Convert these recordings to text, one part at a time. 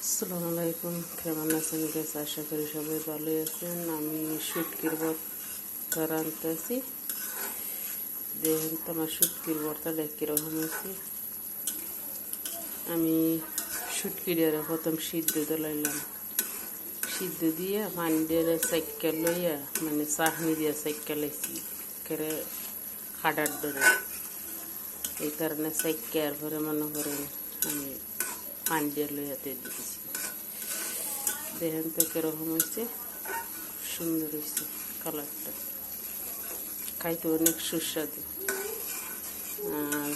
আসসালামু আলাইকুম, কেমন আছেন গাইস? আশা করি সবাই ভালো আছেন। আমি শুটকির ভর্তা রাঁধতেছি। দেখেন তো আমার শুটকির ভর্তাটা কীরকম হয়েছে। আমি শুটকিটারে প্রথম সিদ্ধ দিলাম, সিদ্ধ দিয়ে পানি দিয়ে চাক্কা লইয়া মানে চাহনি দিয়ে চাক্কা লাইছি করে খাডার ধরে। এই কারণে চাক্কার পরে মনে করেন আমি পানি দিয়ে লইয়াতে দিয়েছি। দেখেন তো কিরকম হয়েছে, সুন্দর হয়েছে কালারটা, খাইতে অনেক সুস্বাদু। আর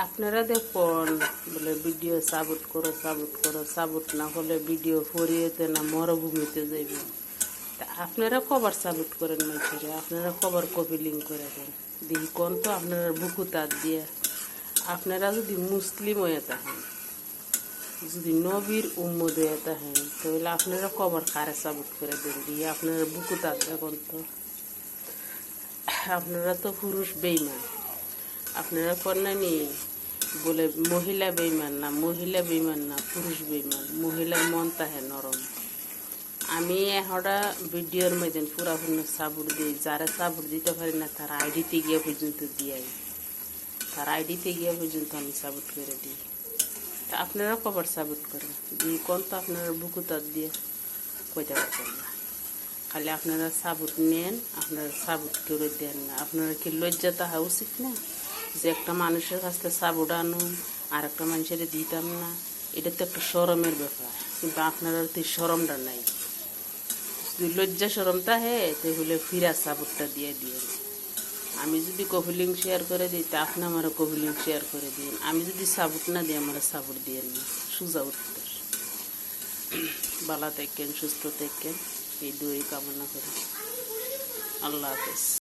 আপনারা দেখুন বলে ভিডিও সাপোর্ট করো, সাপোর্ট না হলে ভিডিও ফরিয়েতে না মরুভূমিতে যাইবে। তা আপনারা কবার সাপোর্ট করেন মানুষের, আপনারা কবার কপি লিঙ্ক করে দেন দেখি কোন তো আপনারা বুকু তার দিয়ে। আপনারা যদি মুসলিম হয়ে থাকেন, যদি নবীর উম্মত হয়ে থাকেন, তাহলে আপনারা কবার কারে সাপোর্ট করে দেন দিয়ে আপনারা বুকু তার দেখুন তো। আপনারা তো পুরুষ বেইমান, আপনারা কন্যানি বলে মহিলা বেইমান না, মহিলা বেইমান না, পুরুষ বেইমান। মহিলার মন তাহে নরম। আমি এহটা ভিডিওর মধ্যে পুরাপূর্ণ সাপোর্ট দিই, যারা সাপোর্ট দিতে পারি না তার আইডিতে গিয়ে পর্যন্ত দিয়াই, তার আইডিতে গিয়ে পর্যন্ত আমি সাপোর্ট করে দিই। তা আপনারা কবার সাপোর্ট করেন দিয়ে কোন তো আপনারা বুকু তার দিয়ে কইতে পারবেন না। খালি আপনারা সাপোর্ট নেন, আপনারা সাপোর্ট করে দেন না। আপনারা কি লজ্জা তাহা উচিত না যে একটা মানুষের কাছ থেকে সাপোর্ট আনুন আর একটা মানুষের দিতাম না? এটা তো একটা শরমের ব্যাপার, কিন্তু আপনারা তো শরমটা নাই। যদি লজ্জা শরমটা হে তাহলে ফিরা সাপোর্টটা দিয়ে দিয়ে। আমি যদি কপিলিং শেয়ার করে দিই তা আপনি আমার কপিলিং শেয়ার করে দিন। আমি যদি সাপোর্ট না দিই আমার সাপোর্ট দিয়ে না, সোজা উত্তর। ভালো থাকেন, সুস্থ থাকেন, এই দুই কামনা করি। আল্লাহ হাফেজ।